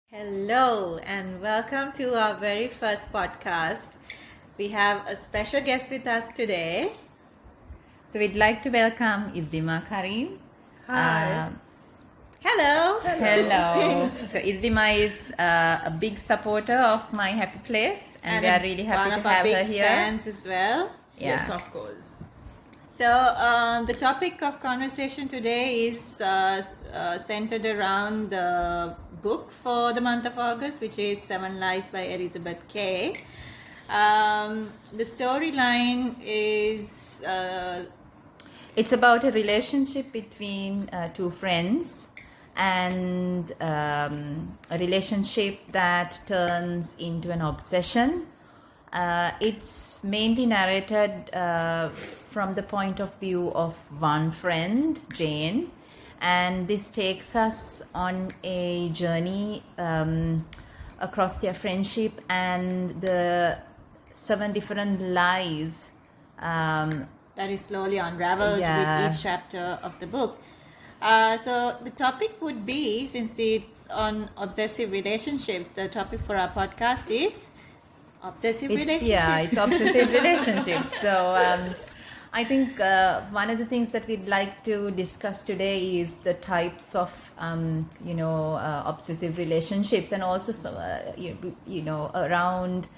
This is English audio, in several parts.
Hello and welcome to our very first podcast. We have a special guest with us today. So we'd like to welcome Izlima Kareem. Hi. Hello. Hello. So Izlima is a big supporter of My Happy Place, and we are really happy to have her here. Fans as well. Yeah. Yes, of course. So the topic of conversation today is centered around the book for the month of August, which is Seven Lies by Elzabeth Kay. The storyline is It's about a relationship between two friends, and a relationship that turns into an obsession. It's mainly narrated from the point of view of one friend, Jane, and this takes us on a journey across their friendship and the 7 different lies that is slowly unraveled with each chapter of the book. So the topic would be, since it's on obsessive relationships, the topic for our podcast is obsessive relationships. Yeah, it's obsessive relationships. So I think one of the things that we'd like to discuss today is the types of obsessive relationships, and also around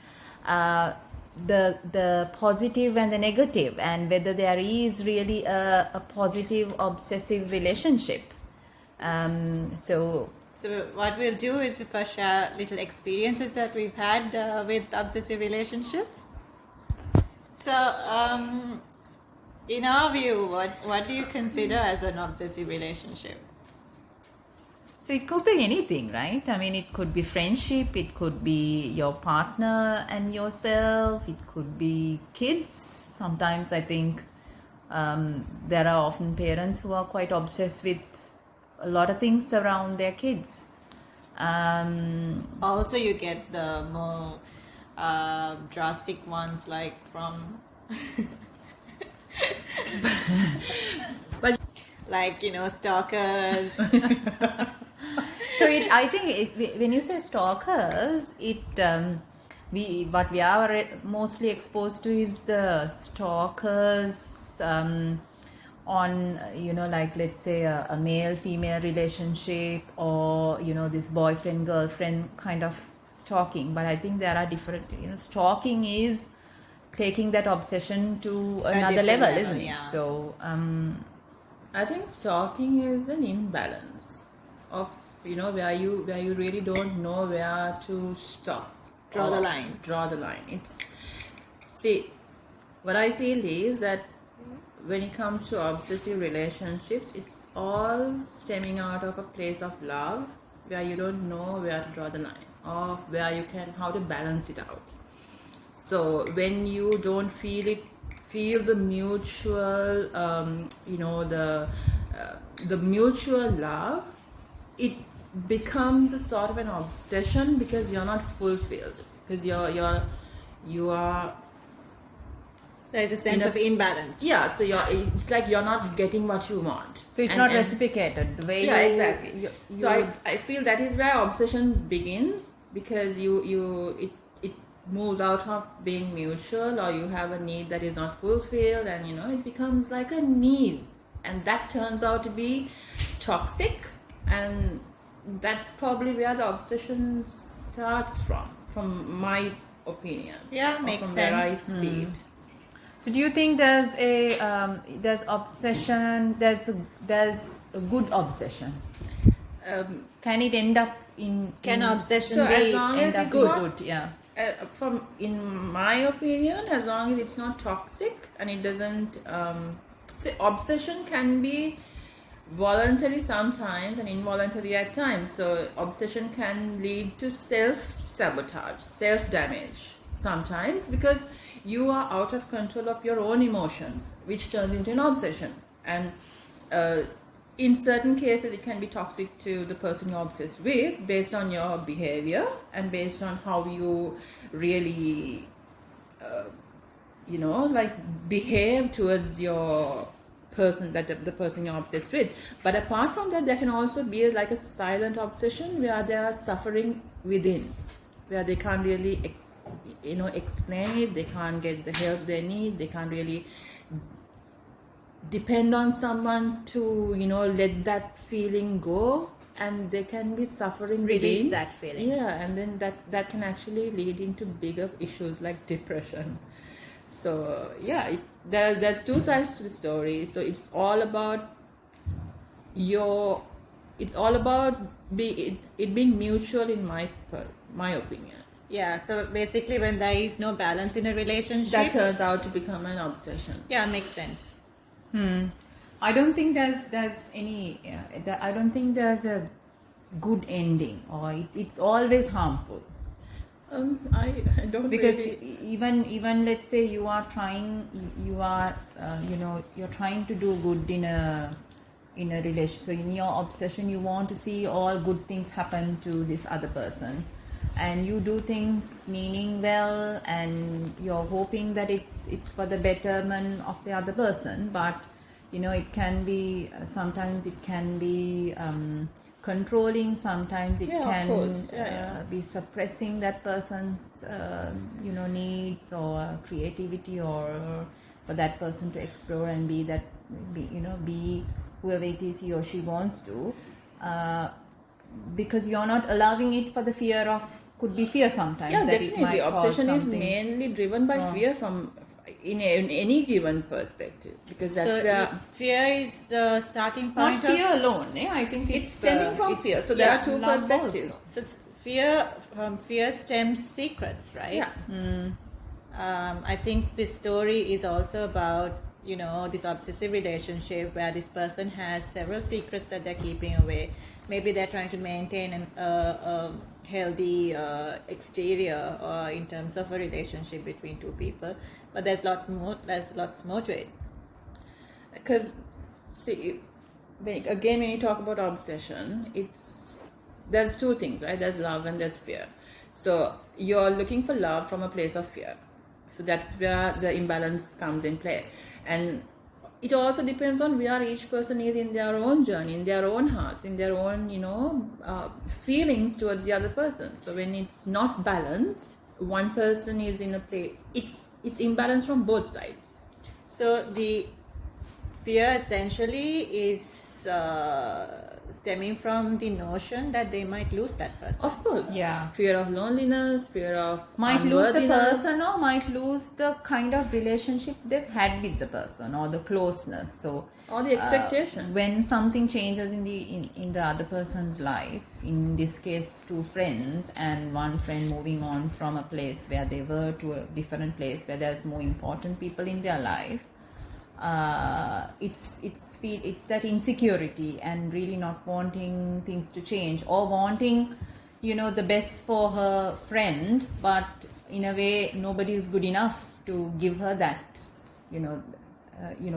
the positive and the negative, and whether there is really a positive obsessive relationship. So what we'll do is we first share little experiences that we've had with obsessive relationships. So in our view, what do you consider as an obsessive relationship? So it could be anything, right? I mean, it could be friendship, it could be your partner and yourself, it could be kids. Sometimes I think there are often parents who are quite obsessed with a lot of things around their kids. Also, you get the more drastic ones, like from But stalkers. So I think when you say stalkers, what we are mostly exposed to is the stalkers on let's say a male female relationship, or this boyfriend girlfriend kind of stalking. But I think there are different. Stalking is taking that obsession to another level, isn't it? Yeah. So I think stalking is an imbalance of where you really don't know where to stop. Draw the line. Draw the line. What I feel is that when it comes to obsessive relationships, it's all stemming out of a place of love where you don't know where to draw the line, or how to balance it out. So when you don't feel the mutual, the mutual love, it becomes a sort of an obsession, because you're not fulfilled, because you are. There's a sense of imbalance. Yeah, so it's like you're not getting what you want. So it's not reciprocated the way. Yeah, exactly. So I feel that is where obsession begins, because it moves out of being mutual, or you have a need that is not fulfilled, and it becomes like a need, and that turns out to be toxic, and that's probably where the obsession starts from my opinion. Yeah, makes from sense. where I see it. So do you think there's obsession? There's a good obsession. Can it end up in? Can obsession So be as long as end up it's good? not- good? Yeah. In my opinion, as long as it's not toxic and it doesn't obsession can be voluntary sometimes and involuntary at times. So obsession can lead to self-sabotage, self-damage sometimes, because you are out of control of your own emotions, which turns into an obsession. And in certain cases, it can be toxic to the person you're obsessed with, based on your behavior and based on how you really behave towards your person the person you're obsessed with. But apart from that, there can also be like a silent obsession where they are suffering within, where they can't really explain it, they can't get the help they need, they can't really depend on someone to let that feeling go, and they can be suffering Release within. that feeling. And then that can actually lead into bigger issues like depression. So there's two sides to the story. So it's all about it being mutual, in my opinion. Yeah, so basically when there is no balance in a relationship, That turns out to become an obsession. yeah, makes sense. I don't think there's any. I don't think there's a good ending, or it's always harmful. I don't Because really... even let's say you are trying you're trying to do good in a relation. So in your obsession, you want to see all good things happen to this other person, and you do things meaning well, and you're hoping that it's for the betterment of the other person. But it can be sometimes it can be controlling, sometimes it can be suppressing that person's needs or creativity, or for that person to explore and be whoever it is he or she wants to, because you're not allowing it for the fear of, could be fear sometimes. Yeah, that definitely. It might Obsession cause is something. mainly driven by fear from in any given perspective, because that's So where fear is the starting point Not fear alone. I think it's stemming from fear. So there are two love perspectives. also. So fear stems secrets, right? Yeah. I think this story is also about this obsessive relationship where this person has several secrets that they're keeping away. Maybe they're trying to maintain a healthy exterior in terms of a relationship between two people, but there's lots more to it. Because see, when you talk about obsession, there's two things, right? There's love and there's fear. So you're looking for love from a place of fear. So that's where the imbalance comes in play. And it also depends on where each person is in their own journey, in their own hearts, in their own feelings towards the other person. So when it's not balanced, one person is in a place, it's imbalance from both sides. So the fear essentially is stemming from the notion that they might lose that person. Of course. Yeah. Fear of loneliness, fear of Might lose the unworthiness. person, or might lose the kind of relationship they've had with the person, or the closeness. So Or the expectation. when something changes in the other person's life, in this case two friends, and one friend moving on from a place where they were to a different place where there's more important people in their life, it's that insecurity and really not wanting things to change, or wanting the best for her friend, but in a way nobody is good enough to give her that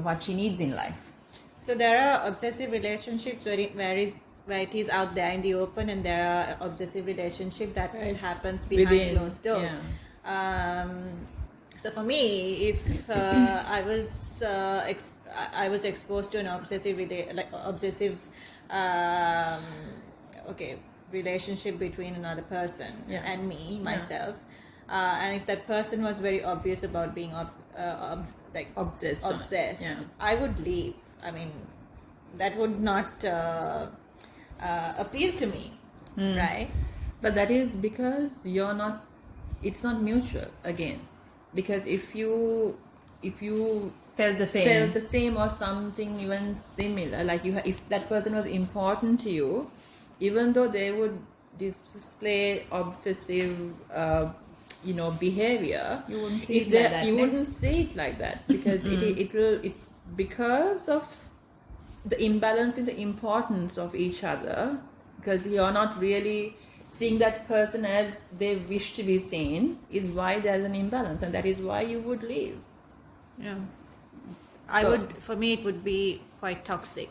what she needs in life. So there are obsessive relationships where it is out there in the open, and there are obsessive relationships that happens behind within, closed doors. So for me, if I was exposed to an obsessive relationship between another person and me, myself, and if that person was very obvious about being Obsessed. Yeah. I would leave. I mean, that would not appeal to me, right? But that is because it's not mutual again. Because if you Felt the same. felt the same or something even similar, like if that person was important to you, even though they would display obsessive behavior, You wouldn't see it like that, you ne? wouldn't see it like that, because it's because of the imbalance in the importance of each other, because you're not really seeing that person as they wish to be seen, is why there's an imbalance, and that is why you would leave. Yeah. For me, it would be quite toxic,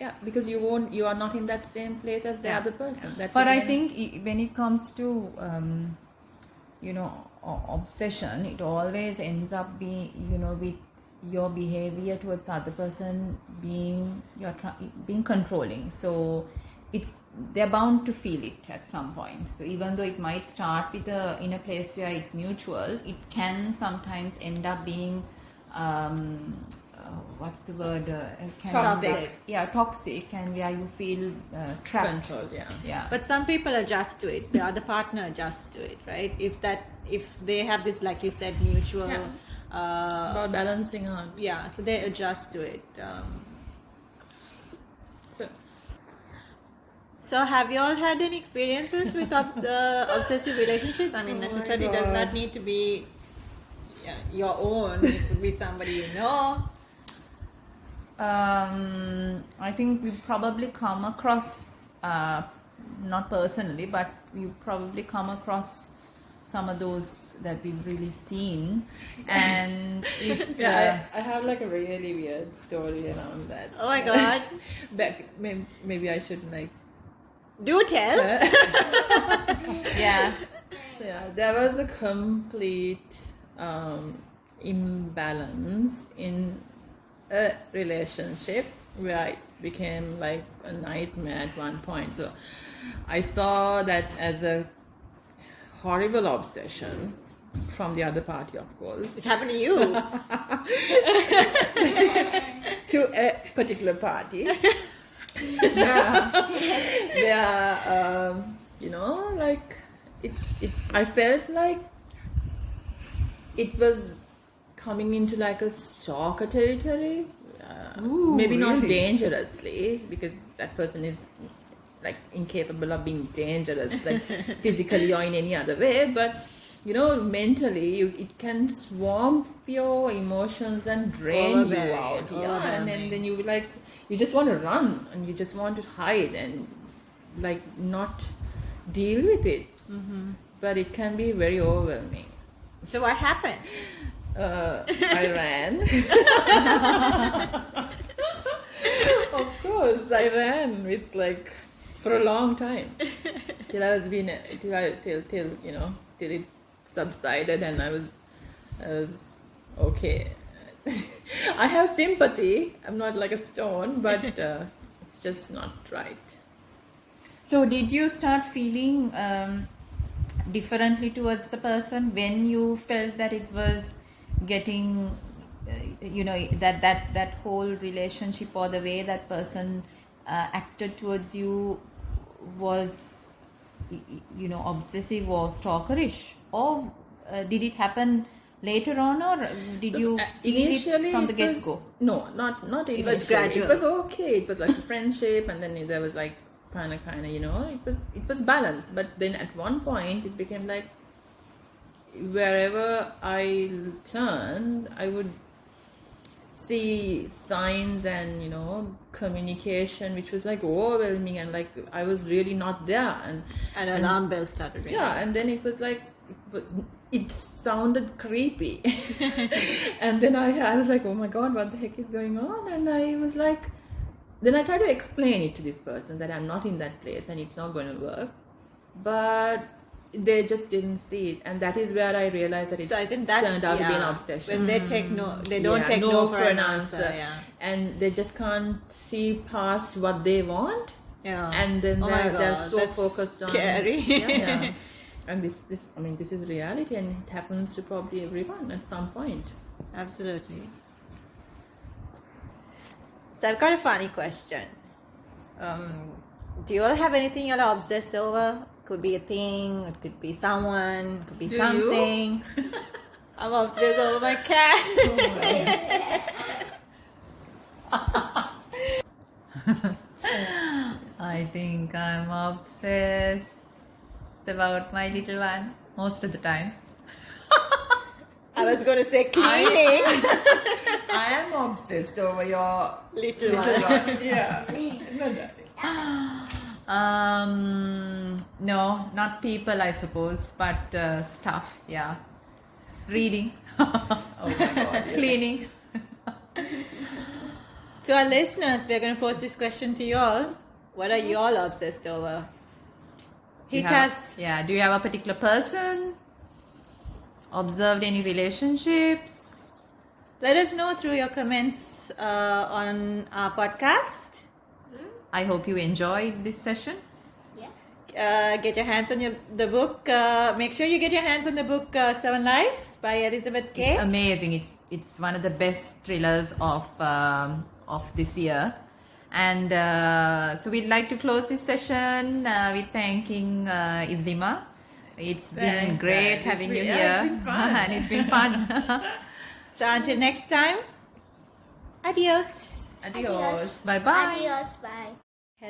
Yeah, because you are not in that same place as the other person. That's But I again- think when it comes to obsession, it always ends up being with your behavior towards the other person being controlling. So they're bound to feel it at some point. So even though it might start with in a place where it's mutual, it can sometimes end up being what's the word? Toxic. Toxic, and where you feel trapped. Controlled, yeah. Yeah. But some people adjust to it. The other partner adjusts to it, right? If they have this, like you said, mutual. Yeah. About balancing out. Yeah, so they adjust to it. So have you all had any experiences with obsessive relationships? I mean, necessarily does not need to be your own. It could be somebody you know. I think we've probably come across, not personally, but we've probably come across some of those that we've really seen, and it's I have like a really weird story around that. Oh my god! That maybe I should like. Do tell. yeah. So yeah, there was a complete imbalance in a relationship where it became like a nightmare at one point. So I saw that as a horrible obsession from the other party, of course. It happened to you. To a particular party. Yeah. Like I felt like it was coming into like a stalker territory. Ooh, maybe not really? dangerously, because that person is like incapable of being dangerous, like physically or in any other way, but mentally it can swamp your emotions and drain you out. And then you like, you just want to run and you just want to hide and like not deal with it. Mm-hmm. But it can be very overwhelming. So what happened? I ran. Of course, I ran with like for a long time till it subsided and I was okay. I have sympathy. I'm not like a stone, but it's just not right. So did you start feeling differently towards the person when you felt that it was getting, that whole relationship or the way that person acted towards you was, obsessive or stalkerish? Or did it happen later on, or did you feel initially it from the it was- get-go? No, not initially. It was gradual. It was okay. It was like a friendship, and then there was like kind of, it was balanced. But then at one point, it became like wherever I turned, I would see signs and communication which was like overwhelming, and like I was really not there, and alarm bell started ringing. yeah, and then it was like it sounded creepy. And then I was like, oh my god, what the heck is going on? And I was like, then I tried to explain it to this person that I'm not in that place and it's not going to work, but they just didn't see it, and that is where I realized that it So I think that's turned out to be an obsession. When they don't take no for an answer. Yeah. And they just can't see past what they want. Yeah. And then Oh my they're God, so that's focused on scary. yeah. And this is reality, and it happens to probably everyone at some point. Absolutely. So I've got a funny question. Do you all have anything you're obsessed over? Could be a thing, it could be someone, could be Do something. I'm obsessed over my cat. I think I'm obsessed about my little one most of the time. I was going to say cleaning. I am obsessed over your Little one. Yeah. No, not people, I suppose, but stuff. Yeah, reading, Oh my god. cleaning. To our listeners, we're going to pose this question to you all. What are you all obsessed over? Do you Hit have- us. Yeah, do you have a particular person? Observed any relationships? let us know through your comments on our podcast. I hope you enjoyed this session. Get your hands on the book. Make sure you get your hands on the book Seven Lies by Elzabeth Kay. It's amazing. It's one of the best thrillers of this year. And so we'd like to close this session with thanking Izlima. It's been Thanks, great guys. having you Yeah, here. it's been fun. And it's been fun. So until next time, adios. Adios. Bye-bye. Adios. Bye.